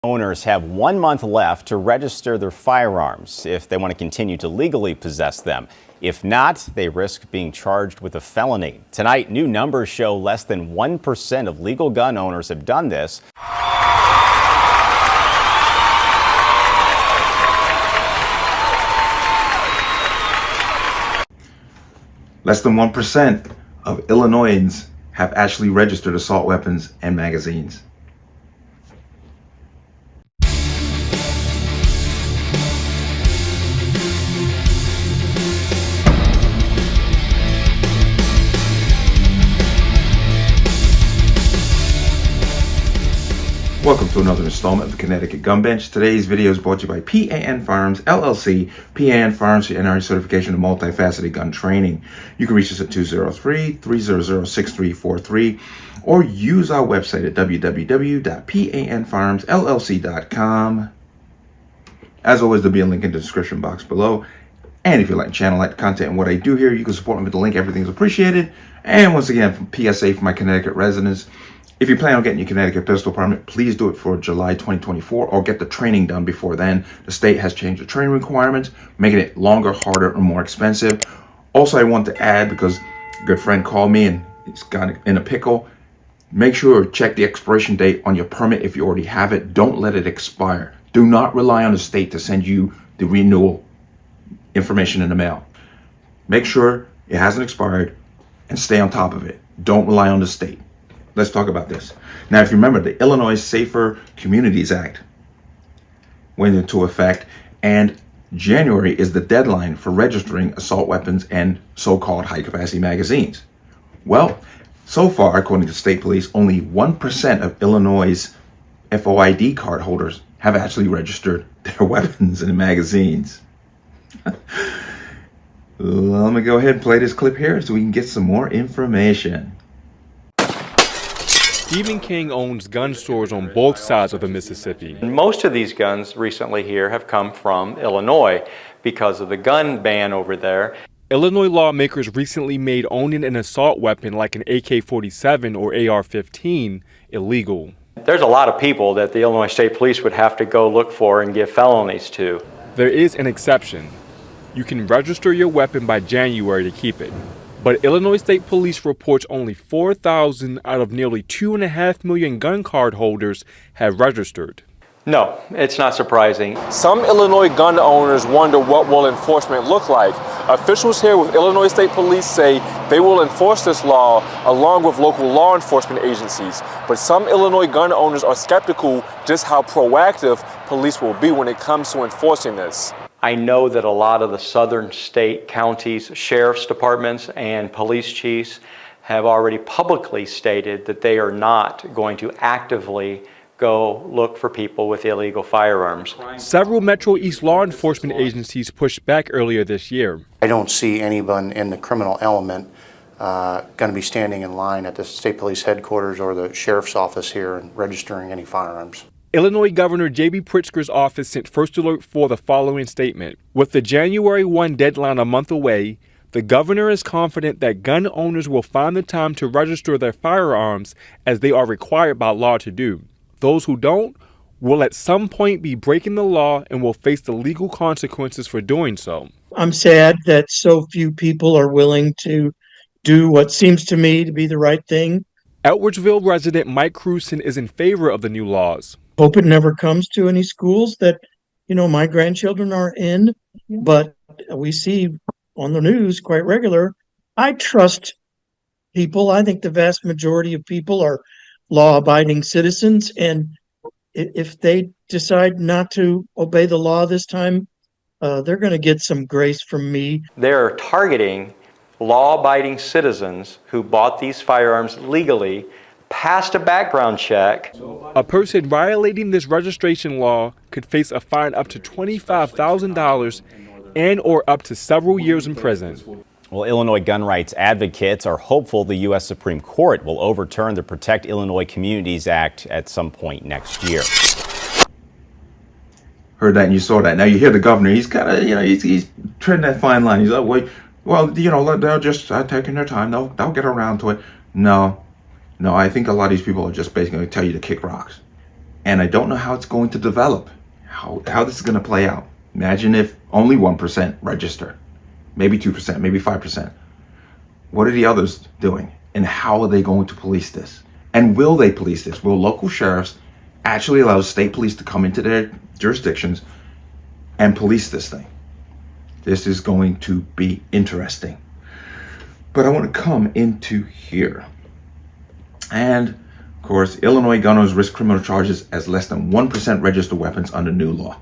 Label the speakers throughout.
Speaker 1: Owners have 1 month left to register their firearms if they want to continue to legally possess them. If not, they risk being charged with a felony. Tonight, new numbers show less than 1% of legal gun owners have done this.
Speaker 2: Less than 1% of Illinoisans have actually registered assault weapons and magazines. Welcome to another installment of the Connecticut Gun Bench. Today's video is brought to you by P.A.N. Firearms, LLC. P.A.N. Firearms for NRA certification and multifaceted gun training. You can reach us at 203-300-6343 or use our website at www.panfirearmsllc.com. As always, there'll be a link in the description box below. And if you like the channel, like the content and what I do here, you can support me with the link. Everything's appreciated. And once again, from PSA for my Connecticut residents, if you plan on getting your Connecticut pistol permit, please do it for July 2024 or get the training done before then. The state has changed the training requirements, making it longer, harder, or more expensive. Also, I want to add, because a good friend called me and he's got in a pickle, make sure to check the expiration date on your permit if you already have it. Don't let it expire. Do not rely on the state to send you the renewal information in the mail. Make sure it hasn't expired and stay on top of it. Don't rely on the state. Let's talk about this. Now, if you remember, the Illinois Safer Communities Act went into effect, and January is the deadline for registering assault weapons and so-called high-capacity magazines. Well, so far, according to state police, only 1% of Illinois' FOID card holders have actually registered their weapons and magazines. Let me go ahead and play this clip here so we can get some more information.
Speaker 3: Stephen King owns gun stores on both sides of the Mississippi.
Speaker 4: Most of these guns recently here have come from Illinois because of the gun ban over there.
Speaker 3: Illinois lawmakers recently made owning an assault weapon like an AK-47 or AR-15 illegal.
Speaker 4: There's a lot of people that the Illinois State Police would have to go look for and give felonies to.
Speaker 3: There is an exception. You can register your weapon by January to keep it. But Illinois State Police reports only 4,000 out of nearly 2.5 million gun card holders have registered.
Speaker 4: No, it's not surprising.
Speaker 3: Some Illinois gun owners wonder what will enforcement look like. Officials here with Illinois State Police say they will enforce this law along with local law enforcement agencies. But some Illinois gun owners are skeptical just how proactive police will be when it comes to enforcing this.
Speaker 4: I know that a lot of the southern state counties, sheriff's departments, and police chiefs have already publicly stated that they are not going to actively go look for people with illegal firearms.
Speaker 3: Several Metro East law enforcement agencies pushed back earlier this year.
Speaker 5: I don't see anyone in the criminal element going to be standing in line at the state police headquarters or the sheriff's office here and registering any firearms.
Speaker 3: Illinois Governor J.B. Pritzker's office sent First Alert for the following statement. With the January 1 deadline a month away, the governor is confident that gun owners will find the time to register their firearms as they are required by law to do. Those who don't will at some point be breaking the law and will face the legal consequences for doing so.
Speaker 6: I'm sad that so few people are willing to do what seems to me to be the right thing.
Speaker 3: Edwardsville resident Mike Cruson is in favor of the new laws.
Speaker 6: Hope it never comes to any schools that, my grandchildren are in, but we see on the news quite regular. I trust people. I think the vast majority of people are law-abiding citizens, and if they decide not to obey the law this time, they're going to get some grace from me.
Speaker 4: They're targeting law-abiding citizens who bought these firearms legally, passed a background check.
Speaker 3: A person violating this registration law could face a fine up to $25,000 and or up to several years in prison.
Speaker 1: Well, Illinois gun rights advocates are hopeful the U.S. Supreme Court will overturn the Protect Illinois Communities Act at some point next year.
Speaker 2: Heard that and you saw that. Now you hear the governor. He's kind of, he's treading that fine line. He's like, well, they'll just taking their time. They'll get around to it. No, I think a lot of these people are just basically going to tell you to kick rocks. And I don't know how it's going to develop, how this is going to play out. Imagine if only 1% register, maybe 2%, maybe 5%. What are the others doing? And how are they going to police this? And will they police this? Will local sheriffs actually allow state police to come into their jurisdictions and police this thing? This is going to be interesting. But I want to come into here. And of course, Illinois gun owners risk criminal charges as less than 1% register weapons under new law.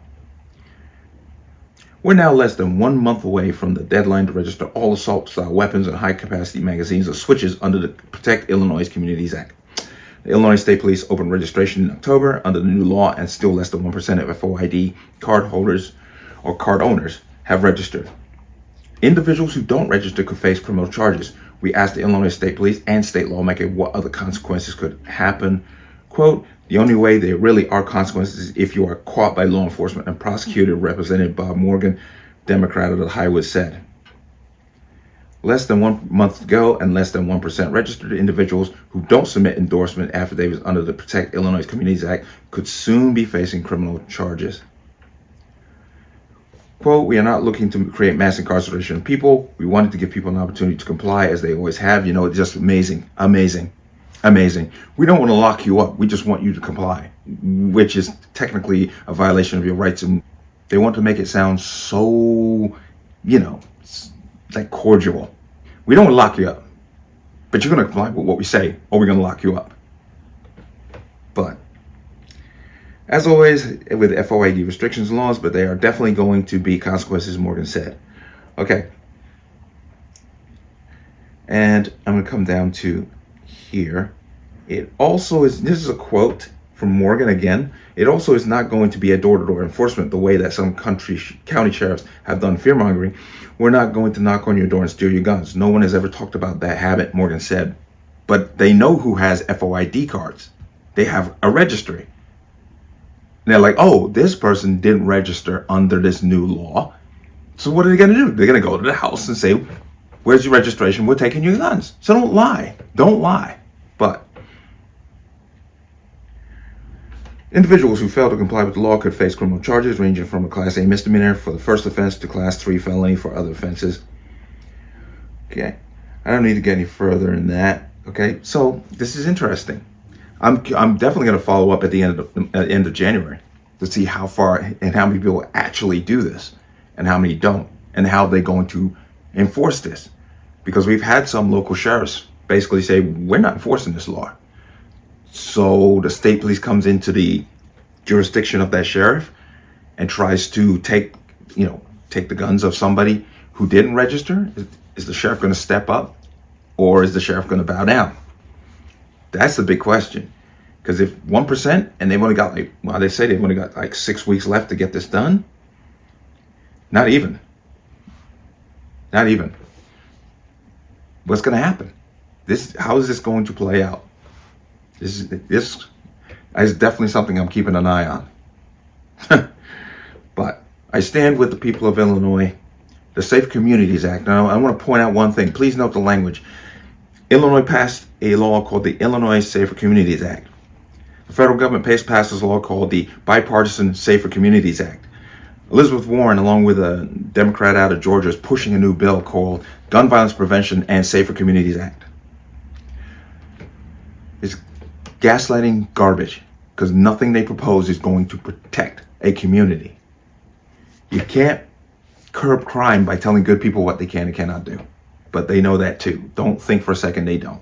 Speaker 2: We're now less than 1 month away from the deadline to register all assault-style weapons and high-capacity magazines or switches under the Protect Illinois Communities Act. The Illinois State Police opened registration in October under the new law, and still less than 1% of FOID card holders or card owners have registered. Individuals who don't register could face criminal charges. We asked the Illinois State Police and state lawmaker what other consequences could happen. Quote, the only way there really are consequences is if you are caught by law enforcement and prosecuted, Representative Bob Morgan, Democrat of the Highwood, said. Less than 1 month ago, and less than 1% registered individuals who don't submit endorsement affidavits under the Protect Illinois Communities Act could soon be facing criminal charges. Quote, we are not looking to create mass incarceration of people. We wanted to give people an opportunity to comply as they always have. You know, it's just amazing. We don't want to lock you up. We just want you to comply, which is technically a violation of your rights. And they want to make it sound so, like cordial. We don't want to lock you up, but you're going to comply with what we say, or we're going to lock you up. But as always, with FOID restrictions and laws, but they are definitely going to be consequences, Morgan said. Okay. And I'm going to come down to here. It also is, this is a quote from Morgan again, it also is not going to be a door-to-door enforcement the way that some county sheriffs have done fear-mongering. We're not going to knock on your door and steal your guns. No one has ever talked about that habit, Morgan said. But they know who has FOID cards. They have a registry. And they're like, oh, this person didn't register under this new law. So what are they going to do? They're going to go to the house and say, where's your registration? We're taking your guns. So don't lie. Don't lie. But individuals who fail to comply with the law could face criminal charges ranging from a Class A misdemeanor for the first offense to Class 3 felony for other offenses. Okay. I don't need to get any further in that. Okay. So this is interesting. I'm definitely going to follow up at the end of January to see how far and how many people actually do this and how many don't and how they're going to enforce this. Because we've had some local sheriffs basically say, we're not enforcing this law. So the state police comes into the jurisdiction of that sheriff and tries to take the guns of somebody who didn't register. Is the sheriff going to step up, or is the sheriff going to bow down? That's the big question. Because if 1% and they've only got they say they've only got 6 weeks left to get this done. Not even. What's going to happen? How is this going to play out? This is definitely something I'm keeping an eye on. But I stand with the people of Illinois. The Safe Communities Act. Now, I want to point out one thing. Please note the language. Illinois passed a law called the Illinois Safer Communities Act. The federal government passed a law called the Bipartisan Safer Communities Act. Elizabeth Warren, along with a Democrat out of Georgia, is pushing a new bill called Gun Violence Prevention and Safer Communities Act. It's gaslighting garbage, because nothing they propose is going to protect a community. You can't curb crime by telling good people what they can and cannot do. But they know that too. Don't think for a second they don't.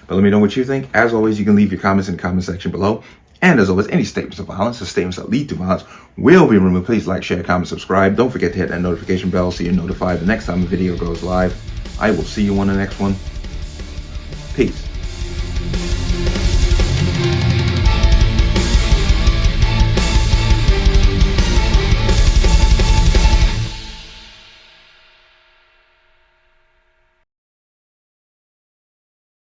Speaker 2: But let me know what you think. As always, you can leave your comments in the comment section below. And as always, any statements of violence or statements that lead to violence will be removed. Please like, share, comment, subscribe. Don't forget to hit that notification bell so you're notified the next time a video goes live. I will see you on the next one. Peace.